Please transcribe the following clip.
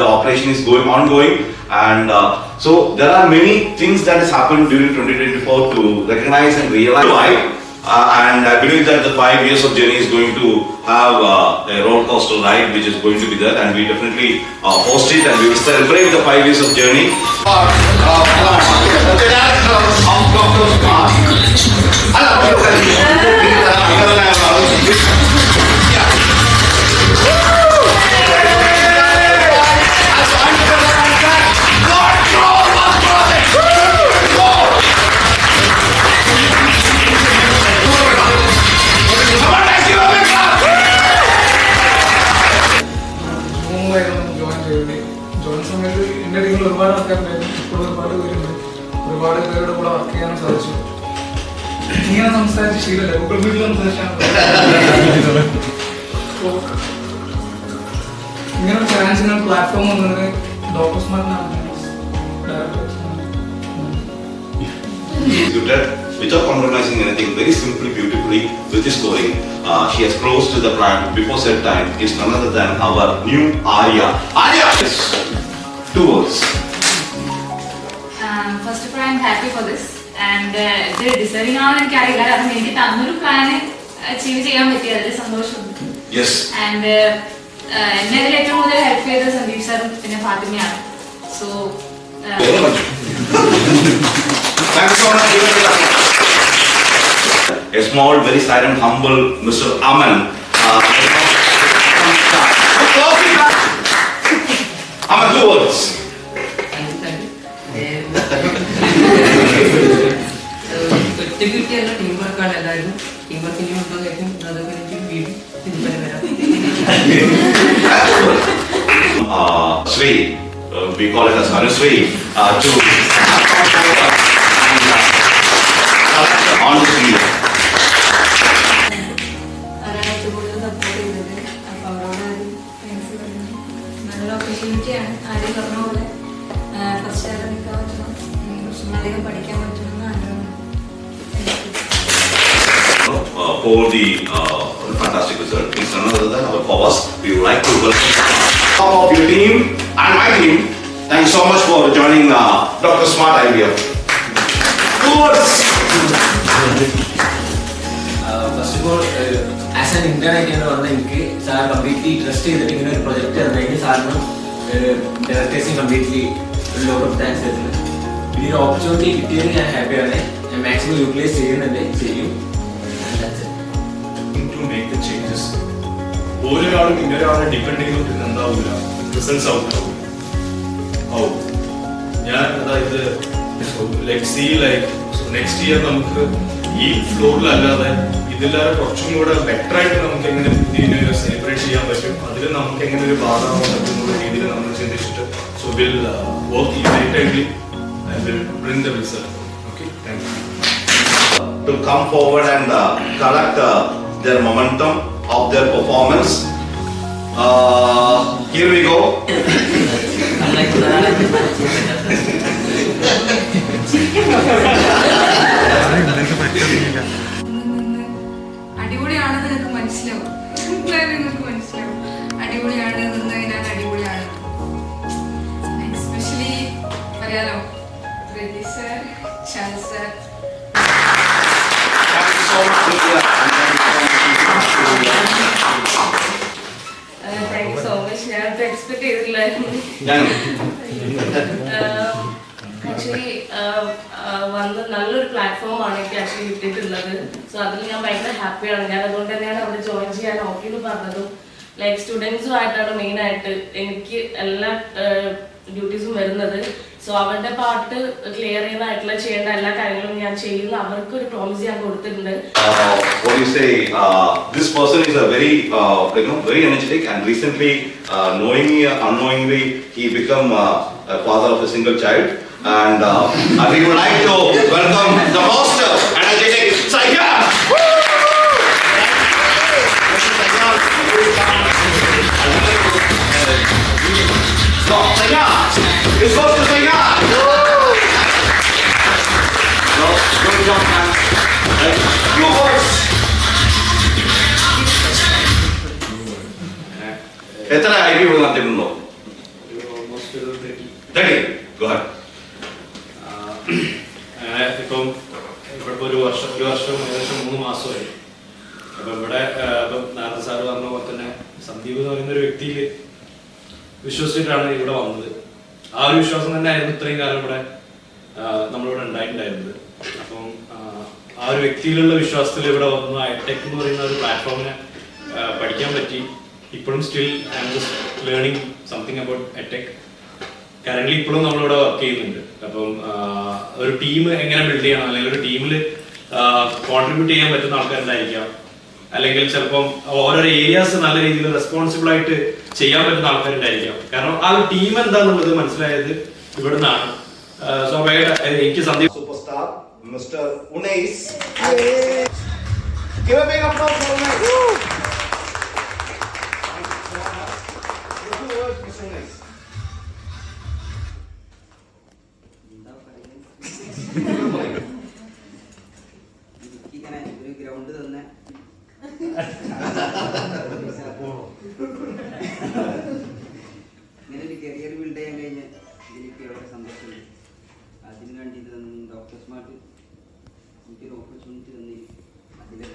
the operation is ongoing, and so there are many things that has happened during 2024 to recognize and realize why. And I believe that the 5 years of journey is going to have a roller coaster ride which is going to be there, and we definitely host it and we will celebrate the 5 years of journey. ഒരുപാട് പേരുടെ കൂടെ work ചെയ്യാൻ സാധിച്ചു. ഇങ്ങനെ സംസാരിച്ച ശീലമല്ല, Google മീറ്റിൽ ഇങ്ങനെ ഒരു ചാൻസ് ഇങ്ങനെ പ്ലാറ്റ്ഫോം വന്നത് doctor സ്മാർട്ടിനാണ്. Without compromising anything, very simply, beautifully, with this scoring, she has closed the plan before set time. It's none other than our new Arya. Arya! Yes. 2 words. First of all, I'm happy for this. And ഇത് designing ആണെന്ന് എനിക്കറിയില്ല, കാരണം എനിക്ക് തന്നൊരു plan achieve ചെയ്യാൻ പറ്റിയ അതിൽ സന്തോഷമുണ്ട്. ആൻഡ് എന്നെ അതിൽ ഏറ്റവും കൂടുതൽ ഹെൽപ്പ് ചെയ്തത് സന്ദീപ് സാറും പിന്നെ ഫാത്തിമയാണ്. So Thank you so much. A small, very silent, humble Mr. Aman. Aman, 2 words. ഒറ്റയ്ക്ക് ടീം വർക്കാണ് എല്ലാവരും. ടീം വർക്കിന് മുമ്പായിരിക്കും അതൊക്കെ എനിക്ക് വീട്ടിൽ തിരുമ്പല വരാം. Sri, we call it as Anusri, to on the screen. നല്ല ഓപ്പർച്യൂണിറ്റിയാണ്. ആദ്യം പറഞ്ഞ പോലെ ഫസ്റ്റ് ആയിട്ട് നിൽക്കാൻ പറ്റണം, കുറച്ചുകൂടിയധികം പഠിക്കാൻ പറ്റണമെന്ന് ആഗ്രഹമാണ്. For the fantastic result. It's none other than our powers. We would like to welcome some of your team and my team. Thanks so much for joining Dr. Smart IVF. First of all, as an intern ആയിട്ടാണ് വന്നത്. എനിക്ക് sir completely trust ചെയ്തിട്ട് ഇങ്ങനെ ഒരു project തന്നതിന് സാറിനും ഡയറക്ടേഴ്സിനും completely ഒരു lot of thanks തരുന്നത്. ഈ ഒരു ഓപ്പർച്യൂണിറ്റി കിട്ടിയതിൽ ഞാൻ ഹാപ്പിയാണ്. ഞാൻ മാക്സിമം യൂട്ടിലൈസ് ചെയ്യും. ഒരാളും ഇന്നൊരാളെ ഡിപ്പെൻഡ് ചെയ്തിട്ട് എന്താവില്ല, റിസൾട്ട്സ് ഔട്ട് ആവും. ഞാൻ അതായത് നെക്സ്റ്റ് ഇയർ നമുക്ക് ഈ ഫ്ലോറിലല്ലാതെ ഇതില്ലാതെ കുറച്ചും കൂടെ ബെറ്റർ ആയിട്ട് നമുക്ക് എങ്ങനെ ഇതിനെ സെലിബ്രേറ്റ് ചെയ്യാൻ പറ്റും, അതിൽ നമുക്ക് എങ്ങനെ ഒരു ഭാഗമാവാൻ പറ്റുന്ന രീതിയിൽ നമ്മൾ ചിന്തിച്ചിട്ട് so will work unitedly and will bring the result. Okay, thank you. To come forward and collect their momentum of their performance. Here we go. അടിപൊളിയാണെന്ന് നിങ്ങൾക്ക് മനസ്സിലാവും. അടിപൊളിയാണ് നിന്നതിനാൽ അടിപൊളിയാണ്. എസ്പെഷ്യലി പറയാലോ രതി സർ, ഷാൽ sir. Thank you so much. ഞാൻ expect ചെയ്തില്ലായിരുന്നു. ആക്ച്വലി വന്ന് നല്ലൊരു പ്ലാറ്റ്ഫോമാണ് എനിക്ക് ആക്ച്വലി കിട്ടിയിട്ടുള്ളത്. സോ അതിൽ ഞാൻ ഭയങ്കര ഹാപ്പിയാണ്. ഞാൻ അതുകൊണ്ട് തന്നെയാണ് അവിടെ ജോയിൻ ചെയ്യാൻ ഓക്കെ എന്ന് പറഞ്ഞതും. ലൈക്ക് സ്റ്റുഡൻസുമായിട്ടാണ് മെയിനായിട്ട് എനിക്ക് എല്ലാ ഡ്യൂട്ടീസും വരുന്നത്. സോ അവരുടെ പാർട്ട് ക്ലിയർ ചെയ്യുന്നതായിട്ടുള്ള ചെയ്യേണ്ട എല്ലാ കാര്യങ്ങളും ഞാൻ ചെയ്യുന്നു. അവർക്ക് ഒരു പ്രോമിസ് ഞാൻ കൊടുത്തിട്ടുണ്ട്. What do you say? This person is a very, very energetic, and recently, knowingly, unknowingly, he become a father of a single child. And we would like to welcome the most energetic Sayyad. No, Sayyad. This goes to Sayyad. No, good job, man. You boys. എത്ര I P നടത്തിയിട്ടുണ്ടോ? 30. Go ahead. അങ്ങനെ ഇപ്പം ഇവിടെ ഇപ്പോൾ ഒരു വർഷം ഏകദേശം 3 മാസമായി. അപ്പം ഇവിടെ ഇപ്പം നേരത്തെ സാറ് പറഞ്ഞ പോലെ തന്നെ സന്ദീപ് എന്ന് പറയുന്ന ഒരു വ്യക്തിയിൽ വിശ്വസിച്ചിട്ടാണ് ഇവിടെ വന്നത്. ആ ഒരു വിശ്വാസം തന്നെ ആയിരുന്നു ഇത്രയും കാലം ഇവിടെ നമ്മളിവിടെ ഉണ്ടായിട്ടുണ്ടായിരുന്നത്. അപ്പം ആ ഒരു വ്യക്തിയിലുള്ള വിശ്വാസത്തിൽ ഇവിടെ വന്നു ഐടെക് എന്ന് പറയുന്ന ഒരു പ്ലാറ്റ്ഫോമിനെ പഠിക്കാൻ പറ്റി. ഇപ്പോഴും still I am just learning something about iTech. Current ഇപ്പോഴും നമ്മളിവിടെ വർക്ക് ചെയ്യുന്നുണ്ട്. അപ്പം ഒരു ടീം എങ്ങനെ ബിൽഡ് ചെയ്യണം, അല്ലെങ്കിൽ ഒരു ടീമിൽ കോൺട്രിബ്യൂട്ട് ചെയ്യാൻ പറ്റുന്ന ആൾക്കാരുണ്ടായിരിക്കാം, അല്ലെങ്കിൽ ചിലപ്പം ഓരോരോ ഏരിയാസ് നല്ല രീതിയിൽ റെസ്പോൺസിബിൾ ആയിട്ട് ചെയ്യാൻ പറ്റുന്ന ആൾക്കാരുണ്ടായിരിക്കാം. കാരണം ആ ഒരു ടീം എന്താന്നുള്ളത് മനസ്സിലായത് ഇവിടെ നിന്നാണ്. സ്വാഭാവികമായിട്ട് എനിക്ക് Sandeep Superstar, Mr. Unais. Give a big applause for Unais. Mr. Unais. ഇങ്ങനെ ഒരു ഗ്രൗണ്ട് തന്നെ ഇങ്ങനെ ഒരു കരിയർ ബിൽഡ് ചെയ്യാൻ കഴിഞ്ഞ എനിക്ക് വളരെ സന്തോഷമുണ്ട്. അതിന് വേണ്ടി ഡോക്ടർ സ്മാർട്ട് എനിക്കൊരു ഓപ്പർച്യൂണിറ്റി തന്നിരിക്കും. അതിലെ